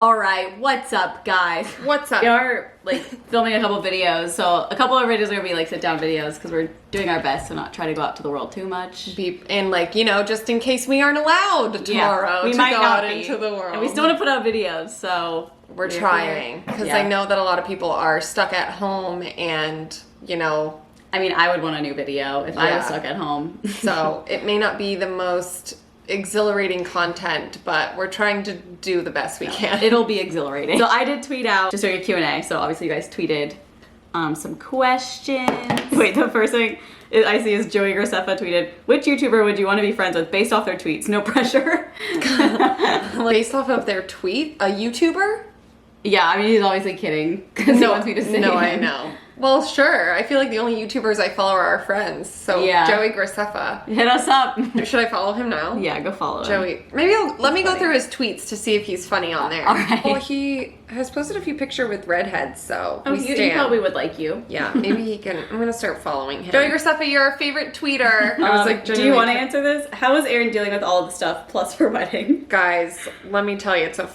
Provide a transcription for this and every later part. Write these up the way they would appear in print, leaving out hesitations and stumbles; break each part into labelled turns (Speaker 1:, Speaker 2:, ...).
Speaker 1: All right, what's up, guys?
Speaker 2: What's up?
Speaker 1: We are like filming a couple videos, so a couple of videos are gonna be like sit-down videos because we're doing our best to not try to go out to the world too much.
Speaker 2: And like, you know, just in case we aren't allowed tomorrow
Speaker 1: we
Speaker 2: to
Speaker 1: might
Speaker 2: go
Speaker 1: not
Speaker 2: out
Speaker 1: be.
Speaker 2: into the world.
Speaker 1: And we still want to put out videos, so
Speaker 2: we're trying because I know that a lot of people are stuck at home, and you know,
Speaker 1: I mean, I would want a new video if I was stuck at home.
Speaker 2: So it may not be the most exhilarating content, but we're trying to do the best we can.
Speaker 1: It'll be exhilarating. So I did tweet out just doing a Q&A, so obviously you guys tweeted some questions. Wait, the first thing I see is Joey Graceffa tweeted, which YouTuber would you want to be friends with based off their tweets? No pressure.
Speaker 2: Based off of their tweet? A YouTuber?
Speaker 1: Yeah, I mean, he's obviously kidding because he wants me to say
Speaker 2: No,
Speaker 1: him.
Speaker 2: I know. Well, sure. I feel like the only YouTubers I follow are our friends. So Joey Graceffa.
Speaker 1: Hit us up.
Speaker 2: Should I follow him now?
Speaker 1: Yeah, go follow him.
Speaker 2: Joey. Maybe let me go through his tweets to see if he's funny on there.
Speaker 1: All right.
Speaker 2: Well, he has posted a few pictures with redheads, so
Speaker 1: he probably would like you.
Speaker 2: Yeah, maybe he can. I'm gonna start following him. Joey Graceffa, you're our favorite tweeter. I was like,
Speaker 1: do you want to answer this? How is Erin dealing with all of the stuff plus her wedding?
Speaker 2: Guys, let me tell you, it's a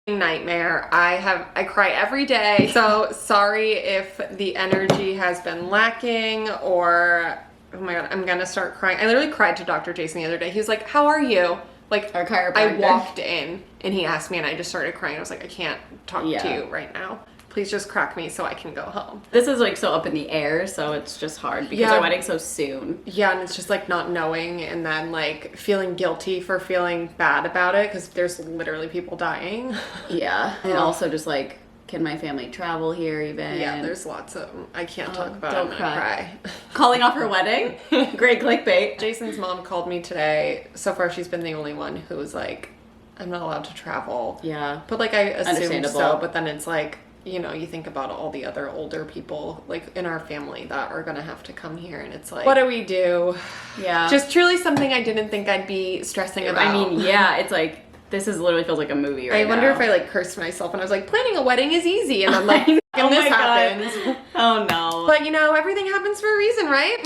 Speaker 2: nightmare. I cry every day. So sorry if the energy has been lacking, or oh my god, I'm gonna start crying. I literally cried to Dr. Jason the other day. He was like, how are you? Like,
Speaker 1: our chiropractor.
Speaker 2: I walked in and he asked me and I just started crying. I was like, I can't talk to you right now. Please just crack me so I can go home.
Speaker 1: This is like so up in the air, so it's just hard because our wedding's so soon.
Speaker 2: Yeah, and it's just like not knowing and then like feeling guilty for feeling bad about it because there's literally people dying.
Speaker 1: Yeah, and also just like, can my family travel here even?
Speaker 2: Yeah, there's lots of, I can't talk about it.
Speaker 1: Don't
Speaker 2: I'm gonna cry.
Speaker 1: Calling off her wedding? Great clickbait.
Speaker 2: Jason's mom called me today. So far she's been the only one who was like, I'm not allowed to travel.
Speaker 1: Yeah.
Speaker 2: But like I assumed so, but then it's like, you know, you think about all the other older people like in our family that are gonna have to come here, and it's like, what do we do?
Speaker 1: Yeah.
Speaker 2: Just truly something I didn't think I'd be stressing about.
Speaker 1: I mean, yeah, it's like, this is literally feels like a movie right now.
Speaker 2: I wonder if I like cursed myself and I was like, planning a wedding is easy, and I'm like, and this happens.
Speaker 1: Oh no.
Speaker 2: But you know, everything happens for a reason, right?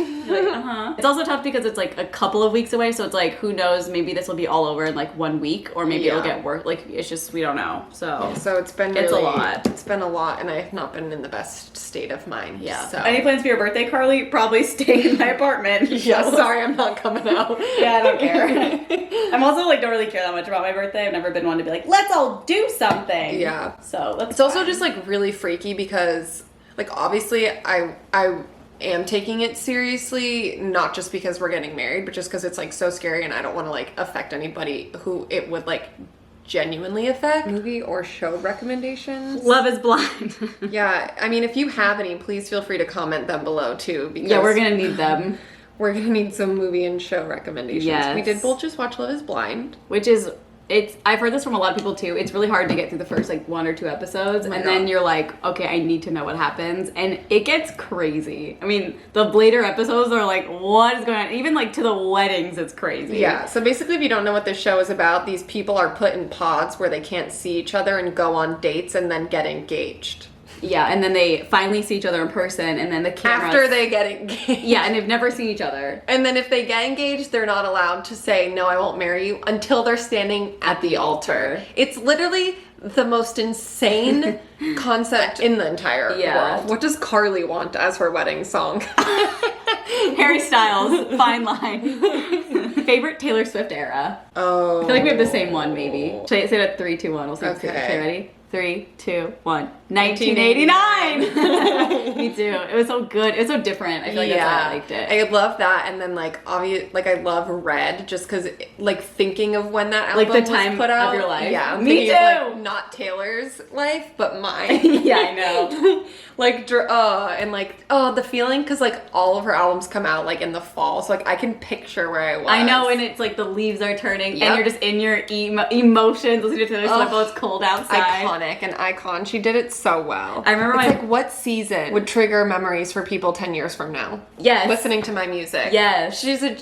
Speaker 1: It's also tough because it's like a couple of weeks away, so it's like, who knows, maybe this will be all over in like 1 week, or maybe it'll get worse. Like, it's just, we don't know. So
Speaker 2: it's been
Speaker 1: it's a lot.
Speaker 2: It's been a lot, and I have not been in the best state of mind.
Speaker 1: Yeah.
Speaker 2: So.
Speaker 1: Any plans for your birthday, Carly? Probably stay in my apartment.
Speaker 2: Yeah, sorry, I'm not coming out.
Speaker 1: Yeah, I don't care. I'm also like, don't really care that much about my birthday. I've never been one to be like, let's all do something.
Speaker 2: Yeah.
Speaker 1: So
Speaker 2: it's also just like really freaky because like obviously I am taking it seriously, not just because we're getting married, but just because it's like so scary and I don't want to like affect anybody who it would like genuinely affect. Movie or show recommendations?
Speaker 1: Love is Blind.
Speaker 2: Yeah, I mean, if you have any, please feel free to comment them below too, because
Speaker 1: yeah, we're gonna need them.
Speaker 2: We're gonna need some movie and show recommendations.
Speaker 1: Yes.
Speaker 2: We did both just watch Love is Blind,
Speaker 1: which is, I've heard this from a lot of people too. It's really hard to get through the first like 1 or 2 episodes, and then you're like, okay, I need to know what happens, and it gets crazy. I mean, the later episodes are like, what is going on? Even like to the weddings, it's crazy.
Speaker 2: Yeah. So basically, if you don't know what this show is about, these people are put in pods where they can't see each other and go on dates and then get engaged.
Speaker 1: Yeah, and then they finally see each other in person, and then the cameras...
Speaker 2: After they get engaged.
Speaker 1: Yeah, and they've never seen each other.
Speaker 2: And then if they get engaged, they're not allowed to say, no, I won't marry you, until they're standing at the altar. It's literally the most insane concept in the entire world. What does Carly want as her wedding song?
Speaker 1: Harry Styles, Fine Line. Favorite Taylor Swift era?
Speaker 2: Oh.
Speaker 1: I feel like we have the same one, maybe. Should I say that 3, 2, 1? We'll see. Okay, ready? 3, 2, 1. 1989. Me too. It was so good. It was so different. I feel like that's why I liked it.
Speaker 2: I love that, and then like obvious, like I love Red just because like thinking of when that album
Speaker 1: like the time
Speaker 2: was put out
Speaker 1: of your life.
Speaker 2: Yeah,
Speaker 1: me too.
Speaker 2: Of, like, not Taylor's life, but mine.
Speaker 1: Yeah, I know.
Speaker 2: Like and like the feeling because like all of her albums come out like in the fall, so like I can picture where I was.
Speaker 1: I know, and it's like the leaves are turning, and you're just in your emotions listening to Taylor Swift while it's cold outside.
Speaker 2: An icon. She did it so well.
Speaker 1: I remember
Speaker 2: like what season would trigger memories for people 10 years from now?
Speaker 1: Yes.
Speaker 2: Listening to my music.
Speaker 1: Yes.
Speaker 2: She's a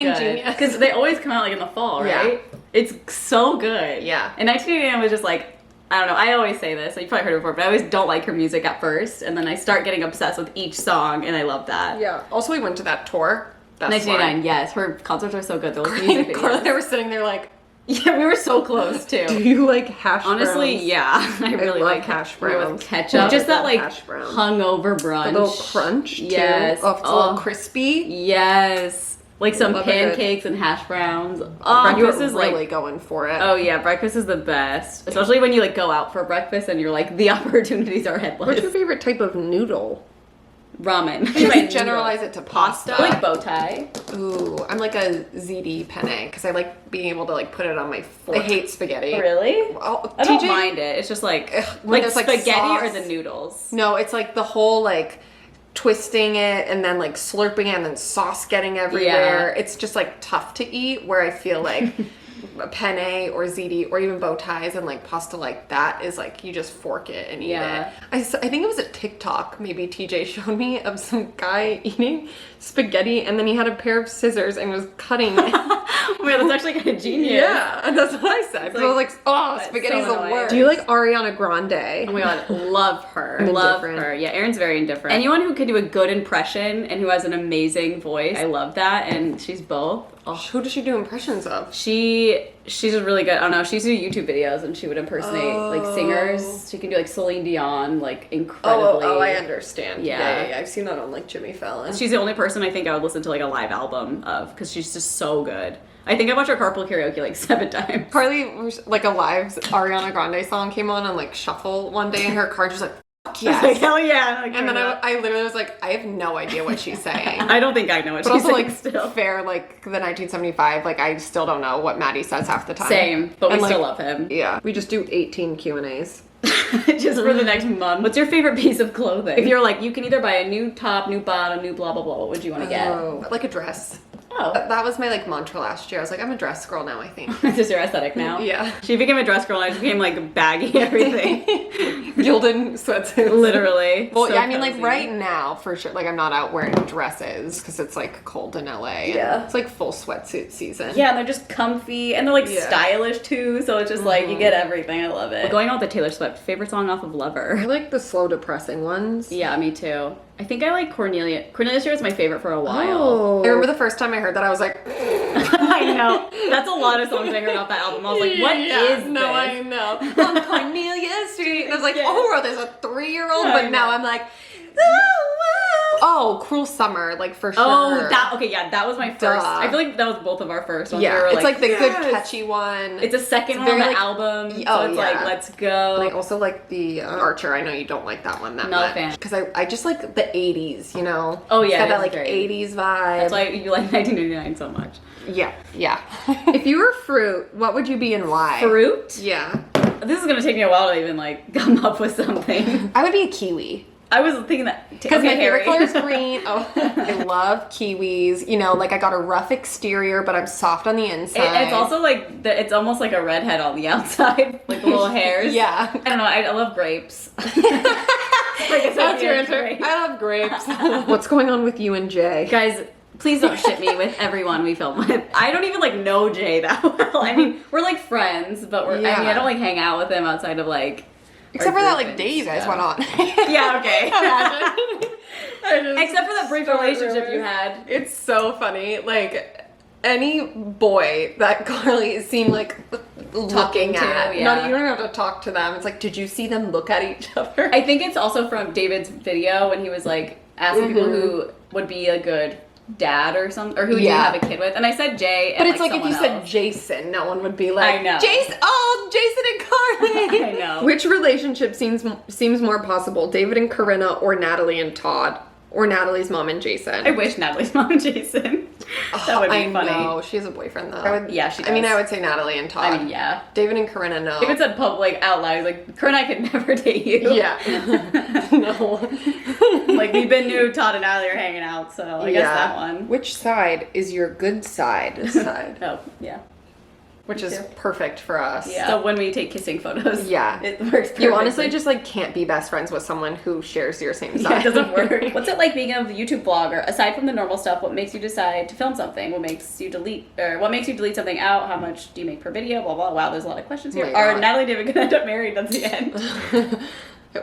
Speaker 2: genius.
Speaker 1: Because they always come out like in the fall, right? Yeah. It's so good.
Speaker 2: Yeah.
Speaker 1: And 1989 was just like, I don't know, I always say this, you probably heard it before, but I always don't like her music at first, and then I start getting obsessed with each song, and I love that.
Speaker 2: Yeah. Also, we went to that tour.
Speaker 1: 1989, yes. Her concerts are so good. Those music videos.
Speaker 2: They were sitting there like,
Speaker 1: Yeah, we were so close too.
Speaker 2: Do you like hash browns?
Speaker 1: Honestly, yeah. I really
Speaker 2: love
Speaker 1: like
Speaker 2: hash
Speaker 1: with
Speaker 2: browns.
Speaker 1: ketchup. Just that like
Speaker 2: hash brown.
Speaker 1: hungover brunch.
Speaker 2: A little crunch too.
Speaker 1: Yes.
Speaker 2: Oh, if it's a little crispy.
Speaker 1: Yes. Like some
Speaker 2: Love
Speaker 1: pancakes and hash browns. Oh,
Speaker 2: Breakfast
Speaker 1: breakfast is
Speaker 2: really
Speaker 1: like
Speaker 2: going for it.
Speaker 1: oh yeah, breakfast is the best. Especially when you like go out for breakfast and you're like the opportunities are endless.
Speaker 2: What's your favorite type of noodle?
Speaker 1: Ramen.
Speaker 2: Just generalize it to pasta.
Speaker 1: I like bow tie.
Speaker 2: Ooh, I'm like a ZD penne because I like being able to like put it on my fork. I hate spaghetti.
Speaker 1: Really?
Speaker 2: Oh,
Speaker 1: I don't mind it. It's just like
Speaker 2: when
Speaker 1: like
Speaker 2: there's, like,
Speaker 1: spaghetti
Speaker 2: sauce.
Speaker 1: or the noodles.
Speaker 2: No, it's like the whole like twisting it and then like slurping it and then sauce getting everywhere.
Speaker 1: Yeah.
Speaker 2: It's just like tough to eat where I feel like a penne or ziti or even bow ties and like pasta like that is like you just fork it and eat it. I think it was a TikTok maybe TJ showed me of some guy eating spaghetti and then he had a pair of scissors and was cutting it.
Speaker 1: Oh my God, that's actually kind of genius.
Speaker 2: Yeah, and that's what I said.
Speaker 1: It's
Speaker 2: I was like, oh,
Speaker 1: that's
Speaker 2: spaghetti's
Speaker 1: so
Speaker 2: the
Speaker 1: annoying.
Speaker 2: worst. Do you like Ariana Grande?
Speaker 1: Oh my God, love her.
Speaker 2: I'm
Speaker 1: Love
Speaker 2: indifferent.
Speaker 1: her. Yeah, Erin's very indifferent. Anyone who can do a good impression and who has an amazing voice, I love that. And she's both. Oh.
Speaker 2: Who does she do impressions of?
Speaker 1: She's just really good. I don't know. She used to do YouTube videos and she would impersonate like singers. She can do like Celine Dion, like incredibly.
Speaker 2: Oh, I understand.
Speaker 1: Yeah.
Speaker 2: I've seen that on like Jimmy Fallon.
Speaker 1: She's the only person I think I would listen to like a live album of because she's just so good. I think I watched her carpool karaoke like 7 times.
Speaker 2: Carly, like a live Ariana Grande song came on like shuffle one day, and her car just like, fuck yes.
Speaker 1: Like, hell yeah. Like,
Speaker 2: And then I literally was like, I have no idea what she's saying.
Speaker 1: I don't think I know what
Speaker 2: But
Speaker 1: she's
Speaker 2: also
Speaker 1: saying
Speaker 2: like
Speaker 1: still.
Speaker 2: fair, like the 1975, like I still don't know what Maddie says half the time.
Speaker 1: Same, but we
Speaker 2: And,
Speaker 1: still
Speaker 2: like,
Speaker 1: love him.
Speaker 2: Yeah, we just do 18 Q&As.
Speaker 1: Just for the next month. What's your favorite piece of clothing? If you're like, you can either buy a new top, new bottom, new blah, blah, blah, what would you want to get?
Speaker 2: Oh, like a dress.
Speaker 1: Oh.
Speaker 2: That was my like mantra last year. I was like, I'm a dress girl now, I think.
Speaker 1: This is your aesthetic now?
Speaker 2: Yeah.
Speaker 1: She became a dress girl and I just became like baggy everything.
Speaker 2: Gildan sweatsuits.
Speaker 1: Literally.
Speaker 2: Well,
Speaker 1: So
Speaker 2: yeah, I mean, like
Speaker 1: cozy.
Speaker 2: right now, for sure. Like, I'm not out wearing dresses because it's like cold in LA. And
Speaker 1: Yeah.
Speaker 2: it's like full sweatsuit season.
Speaker 1: Yeah, and they're just comfy and they're like
Speaker 2: Yeah.
Speaker 1: stylish too, so it's just like you get everything. I love it. Going on with the Taylor Swift, favorite song off of
Speaker 2: I
Speaker 1: Lover.
Speaker 2: like the slow, depressing ones.
Speaker 1: Yeah, me too. I think I like Cornelia. Cornelia Street was my favorite for a while.
Speaker 2: Oh. I remember the first time I heard that, I was like,
Speaker 1: I know. That's a lot of songs I heard off that album. I was like, what is this?
Speaker 2: No, I know. On Cornelia Street. And I was like,
Speaker 1: Yeah.
Speaker 2: oh, there's a 3-year-old.
Speaker 1: I
Speaker 2: But now
Speaker 1: know.
Speaker 2: I'm like, oh, Cruel Summer, like for sure.
Speaker 1: Oh, that was my first.
Speaker 2: Duh.
Speaker 1: I feel like that was both of our first ones.
Speaker 2: Yeah,
Speaker 1: We were
Speaker 2: it's like the good
Speaker 1: yes.
Speaker 2: catchy one.
Speaker 1: It's a second
Speaker 2: It's
Speaker 1: one on
Speaker 2: very,
Speaker 1: the
Speaker 2: like-
Speaker 1: album.
Speaker 2: oh,
Speaker 1: So it's
Speaker 2: yeah.
Speaker 1: like, let's go.
Speaker 2: Like also like the Archer. I know you don't like that one that
Speaker 1: Not a
Speaker 2: much.
Speaker 1: fan.
Speaker 2: Because I just like the 80s, you know?
Speaker 1: Oh,
Speaker 2: It's
Speaker 1: yeah,
Speaker 2: got that
Speaker 1: it's
Speaker 2: like
Speaker 1: great.
Speaker 2: 80s vibe.
Speaker 1: That's why you like 1989 so much.
Speaker 2: Yeah, yeah. If you were fruit, what would you be and why?
Speaker 1: Fruit?
Speaker 2: Yeah.
Speaker 1: This is gonna take me a while to even like come up with something.
Speaker 2: I would be a kiwi.
Speaker 1: I was thinking that
Speaker 2: Because
Speaker 1: okay,
Speaker 2: my favorite
Speaker 1: Harry.
Speaker 2: color is green. Oh, I love kiwis. You know, like I got a rough exterior, but I'm soft on the inside.
Speaker 1: It's also like it's almost like a redhead on the outside, like the little hairs.
Speaker 2: Yeah.
Speaker 1: I don't know. I love grapes.
Speaker 2: That's your answer.
Speaker 1: Great.
Speaker 2: I love grapes. What's going on with you and Jay?
Speaker 1: Guys, please don't ship me with everyone we film with. I don't even like know Jay that well. I mean, we're like friends, but we're. I mean,
Speaker 2: Yeah.
Speaker 1: I don't like hang out with him outside of like.
Speaker 2: Except
Speaker 1: our
Speaker 2: for that
Speaker 1: group
Speaker 2: like
Speaker 1: and
Speaker 2: day you guys
Speaker 1: stuff.
Speaker 2: went on.
Speaker 1: Yeah. Okay.
Speaker 2: Imagine.
Speaker 1: Except for that brief relationship you had.
Speaker 2: It's so funny. Like any boy that Carly seemed like looking
Speaker 1: to,
Speaker 2: at.
Speaker 1: yeah.
Speaker 2: Not you don't even have to talk to them. It's like, did you see them look at each other?
Speaker 1: I think it's also from David's video when he was like asking people who would be a good dad or something, or who would you
Speaker 2: Yeah.
Speaker 1: have a kid with. And I said Jay. And
Speaker 2: But it's like if you
Speaker 1: someone
Speaker 2: said
Speaker 1: else.
Speaker 2: Jason, no one would be like,
Speaker 1: I know.
Speaker 2: Jason, oh, Jason and Carly.
Speaker 1: I know.
Speaker 2: Which relationship seems more possible, David and Corinna or Natalie and Todd? Or Natalie's mom and Jason?
Speaker 1: I wish Natalie's mom and Jason. That would be
Speaker 2: I
Speaker 1: funny.
Speaker 2: know. She has a boyfriend though.
Speaker 1: Yeah, she
Speaker 2: I mean,
Speaker 1: does.
Speaker 2: I would say Natalie and Todd.
Speaker 1: I mean, yeah.
Speaker 2: David and Corinna, no.
Speaker 1: If it said public out loud, he's like, Kurt and I could never date you.
Speaker 2: Yeah. No.
Speaker 1: Like, we've been new, Todd and Natalie are hanging out, so I guess that one.
Speaker 2: Which side is your good side? This side.
Speaker 1: Oh, yeah.
Speaker 2: Which is
Speaker 1: too.
Speaker 2: perfect for us.
Speaker 1: Yeah. So when we take kissing photos,
Speaker 2: Yeah.
Speaker 1: it works perfectly.
Speaker 2: You honestly just like can't be best friends with someone who shares your same
Speaker 1: Yeah,
Speaker 2: side.
Speaker 1: it doesn't work. What's it like being a YouTube blogger? Aside from the normal stuff, what makes you decide to film something? What makes you delete something out? How much do you make per video? Blah blah. Wow, there's a lot of questions here.
Speaker 2: Oh my
Speaker 1: Are
Speaker 2: God.
Speaker 1: Natalie and David gonna end up married? That's the end.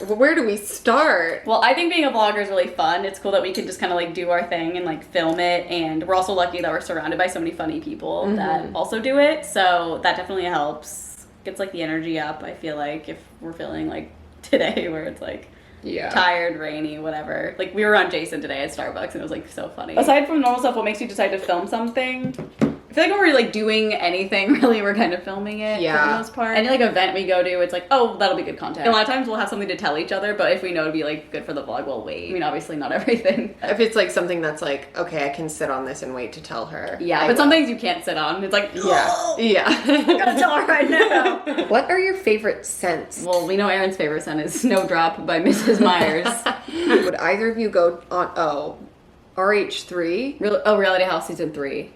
Speaker 2: Where do we start?
Speaker 1: Well, I think being a vlogger is really fun. It's cool that we can just kind of like do our thing and like film it. And we're also lucky that we're surrounded by so many funny people that also do it. So that definitely helps. Gets like the energy up, I feel like, if we're feeling like today where it's like tired, rainy, whatever. Like we were on Jason today at Starbucks and it was like so funny. Aside from normal stuff, what makes you decide to film something? I feel like when we're like doing anything, really, we're kind of filming it for the most part. Any like event we go to, it's like, oh, that'll be good content. And a lot of times we'll have something to tell each other, but if we know it'll be like good for the vlog, we'll wait. I mean, obviously not everything.
Speaker 2: If it's like something that's like, okay, I can sit on this and wait to tell her.
Speaker 1: Yeah, but some things you can't sit on. It's like,
Speaker 2: yeah.
Speaker 1: I gotta tell her right now.
Speaker 2: What are your favorite scents?
Speaker 1: Well, we know Erin's favorite scent is Snowdrop by Mrs. Myers.
Speaker 2: Would either of you go on, RH3?
Speaker 1: Reality House season 3.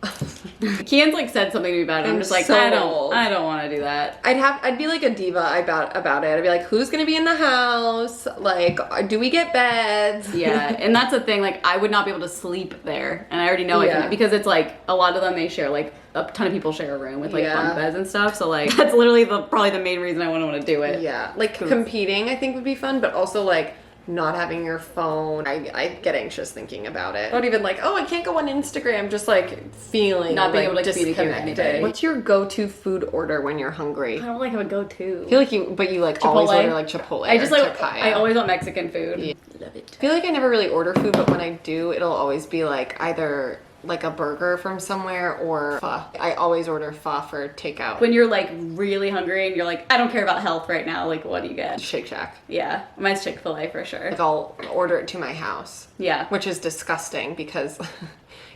Speaker 1: Kian's like said something to me about it. I'm just like,
Speaker 2: so
Speaker 1: I don't want to do that.
Speaker 2: I'd be like a diva about it. I'd be like, who's gonna be in the house? Like, do we get beds?
Speaker 1: Yeah, and that's the thing. Like, I would not be able to sleep there, and I already know I can because it's like a lot of them they share like a ton of people share a room with like bunk beds and stuff. So like that's literally probably the main reason I wouldn't want to do it.
Speaker 2: Yeah, like competing I think would be fun, but also like not having your phone. I get anxious thinking about it. Not even like, oh, I can't go on Instagram. Just like feeling
Speaker 1: not being
Speaker 2: like,
Speaker 1: able to communicate with anybody.
Speaker 2: What's your go-to food order when you're hungry?
Speaker 1: I don't like have a go-to.
Speaker 2: I feel like you like
Speaker 1: Chipotle.
Speaker 2: always order like Chipotle.
Speaker 1: I just like
Speaker 2: Chakaya.
Speaker 1: I always want Mexican food.
Speaker 2: Yeah.
Speaker 1: Love it.
Speaker 2: I feel like I never really order food, but when I do, it'll always be like either like a burger from somewhere or pho. I always order pho for takeout.
Speaker 1: When you're like really hungry and you're like, I don't care about health right now, like what do you get?
Speaker 2: Shake Shack.
Speaker 1: Yeah, mine's Chick-fil-A for sure.
Speaker 2: Like I'll order it to my house.
Speaker 1: Yeah.
Speaker 2: Which is disgusting because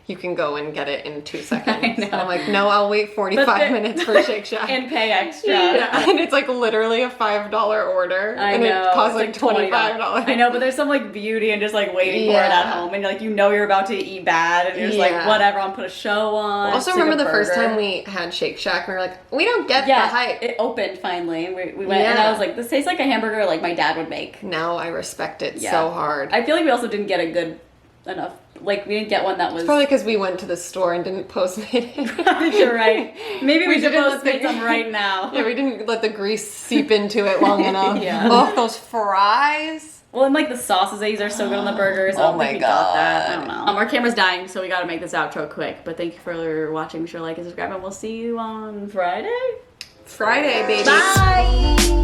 Speaker 2: you can go and get it in 2 seconds.
Speaker 1: I know.
Speaker 2: And I'm like, no, I'll wait 45 minutes for Shake Shack.
Speaker 1: And pay extra.
Speaker 2: Yeah, and it's like literally a $5 order.
Speaker 1: I
Speaker 2: and
Speaker 1: know.
Speaker 2: it costs like
Speaker 1: It's
Speaker 2: $25.
Speaker 1: I know, but there's some like beauty in just like waiting for it at home and like you know you're about to eat bad and you're just like whatever, I'll put a show on.
Speaker 2: Also remember the first time we had Shake Shack and we were like, we don't get the hype.
Speaker 1: It opened finally and we went and I was like, this tastes like a hamburger like my dad would make.
Speaker 2: Now I respect it so hard.
Speaker 1: I feel like we also didn't get a good enough, like we didn't get one that was...
Speaker 2: It's probably because we went to the store and didn't Postmate it.
Speaker 1: You're right. Maybe we should Postmate some right now.
Speaker 2: Yeah, we didn't let the grease seep into it long enough.
Speaker 1: Yeah.
Speaker 2: Oh, those fries.
Speaker 1: Well, and like the sauces they use are so good on the burgers. I don't think we got that. I don't know. Our camera's dying, so we gotta make this outro quick. But thank you for watching. Be sure to like and subscribe, and we'll see you on Friday?
Speaker 2: Friday, baby.
Speaker 1: Bye!